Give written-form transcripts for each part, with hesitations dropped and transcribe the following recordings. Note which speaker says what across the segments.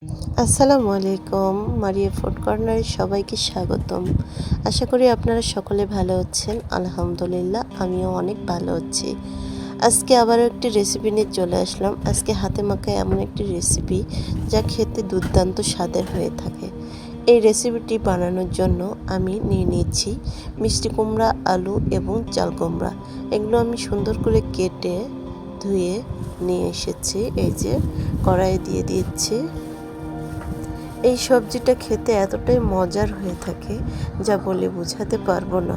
Speaker 1: আসসালামু আলাইকুম। মারিয়া ফুড কর্নারে সবাইকে স্বাগতম। আশা করি আপনারা সকলে ভালো আছেন। আলহামদুলিল্লাহ আমিও অনেক ভালো আছি। আজকে আবারও একটি রেসিপি নিয়ে চলে আসলাম। আজকে হাতে মাখা এমন একটি রেসিপি যা খেতে দুর্দান্ত স্বাদের হয়ে থাকে। এই রেসিপিটি বানানোর জন্য আমি নিয়ে নিয়েছি মিষ্টি কুমড়া, আলু এবং চাল কুমড়া। এগুলো আমি সুন্দর করে কেটে ধুয়ে নিয়ে এসেছি। এই যে কড়াইয়ে দিয়ে দিচ্ছি। এই সবজিটা খেতে এতটাই মজার হয়ে থাকে যা বলে বোঝাতে পারবো না।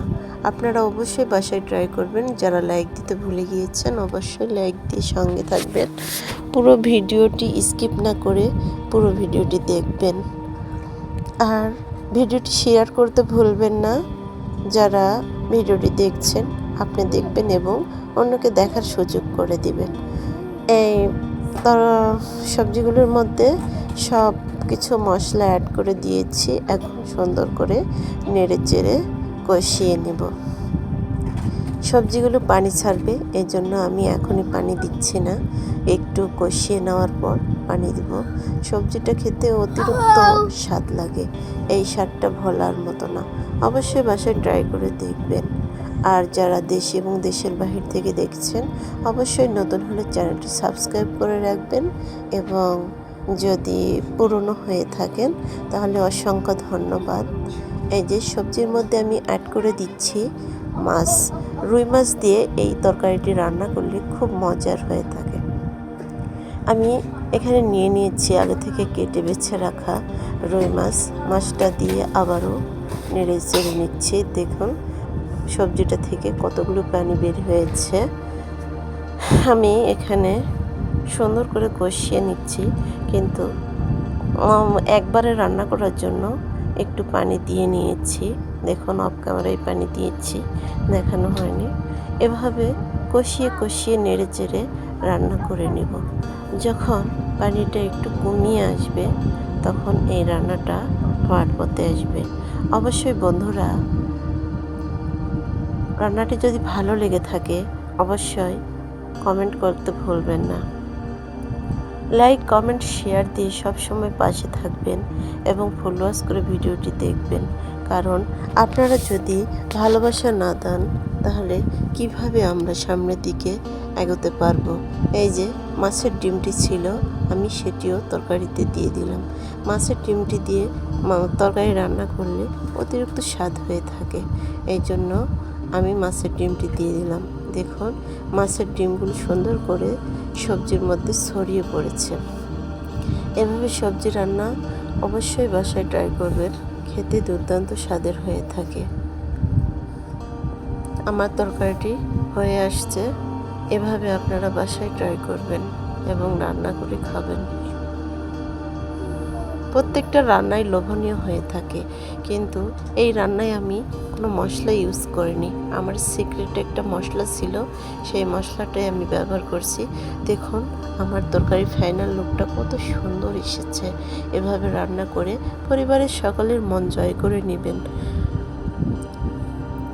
Speaker 1: আপনারা অবশ্যই বাসায় ট্রাই করবেন। যারা লাইক দিতে ভুলে গিয়েছেন অবশ্যই লাইক দিয়ে সঙ্গে থাকবেন। পুরো ভিডিওটি স্কিপ না করে পুরো ভিডিওটি দেখবেন। আর ভিডিওটি শেয়ার করতে ভুলবেন না। যারা ভিডিওটি দেখছেন আপনি দেখবেন এবং অন্যকে দেখার সুযোগ করে দিবেন। এই সবজিগুলোর মধ্যে সব কিছু মশলা অ্যাড করে দিয়েছি। এখন সুন্দর করে নেড়ে চেড়ে কষিয়ে নেব। সবজিগুলো পানি ছাড়বে, এই জন্য আমি এখনই পানি দিচ্ছি না, একটু কষিয়ে নেওয়ার পর পানি দেব। সবজিটা খেতে অতিরিক্ত স্বাদ লাগে, এই স্বাদটা ভোলার মতো না। অবশ্যই বাসায় ট্রাই করে দেখবেন। আর যারা দেশ এবং দেশের বাহির থেকে দেখছেন অবশ্যই নতুন হলে চ্যানেলটি সাবস্ক্রাইব করে রাখবেন এবং যদি পুরনো হয়ে থাকেন তাহলে অসংখ্য ধন্যবাদ। এই যে সবজির মধ্যে আমি অ্যাড করে দিচ্ছি মাছ। রুই মাছ দিয়ে এই তরকারিটি রান্না করলে খুব মজার হয়ে থাকে। আমি এখানে নিয়ে নিয়েছি আগে থেকে কেটে বেছে রাখা রুই মাছ। মাছটা দিয়ে আবারও নেড়ে চেড়ে নিচ্ছি। দেখুন সবজিটা থেকে কতগুলো পানি বের হয়েছে। আমি এখানে সুন্দর করে কষিয়ে নিচ্ছি, কিন্তু একবারে রান্না করার জন্য একটু পানি দিয়ে নিয়েছি। দেখুন অফ ক্যামেরায় পানি দিয়েছি, দেখানো হয়নি। এভাবে কষিয়ে কষিয়ে নেড়ে চেড়ে রান্না করে নেব। যখন পানিটা একটু কমিয়ে আসবে তখন এই রান্নাটা হওয়ার পথে আসবে। অবশ্যই বন্ধুরা, রান্নাটি যদি ভালো লেগে থাকে অবশ্যই কমেন্ট করতে ভুলবেন না। লাইক, কমেন্ট, শেয়ার দিয়ে সবসময় পাশে থাকবেন এবং ফুল ওয়াচ করে ভিডিওটি দেখবেন। কারণ আপনারা যদি ভালোবাসা না দেন তাহলে কিভাবে আমরা সামনের দিকে এগোতে পারবো। এই যে মাছের ডিমটি ছিল, আমি সেটিও তরকারিতে দিয়ে দিলাম। মাছের ডিমটি দিয়ে তরকারি রান্না করলে অতিরিক্ত স্বাদ হয়ে থাকে, এই জন্য আমি মাছের ডিমটি দিয়ে দিলাম। দেখুন মাছের ডিমগুলো সুন্দর করে সবজির মধ্যে ছড়িয়ে পড়েছে। এভাবে সবজি রান্না অবশ্যই বাসায় ট্রাই করবেন, খেতে দুর্দান্ত স্বাদের হয়ে থাকে। আমার তরকারিটি হয়ে আসছে। এভাবে আপনারা বাসায় ট্রাই করবেন এবং রান্না করে খাবেন। প্রত্যেকটা রান্নাই লোভনীয় হয়ে থাকে, কিন্তু এই রান্নায় আমি কোনো মশলা ইউজ করিনি। আমার সিক্রেট একটা মশলা ছিল, সেই মশলাটাই আমি ব্যবহার করছি। দেখুন আমার তরকারি ফাইনাল লুকটা কত সুন্দর এসেছে। এভাবে রান্না করে পরিবারের সকলের মন জয় করে নেবেন।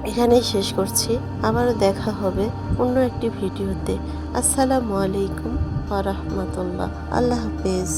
Speaker 1: এখানেই শেষ করছি, আবারও দেখা হবে অন্য একটি ভিডিওতে। আসসালামু আলাইকুম ওয়া রাহমাতুল্লাহ। আল্লাহ হাফেজ।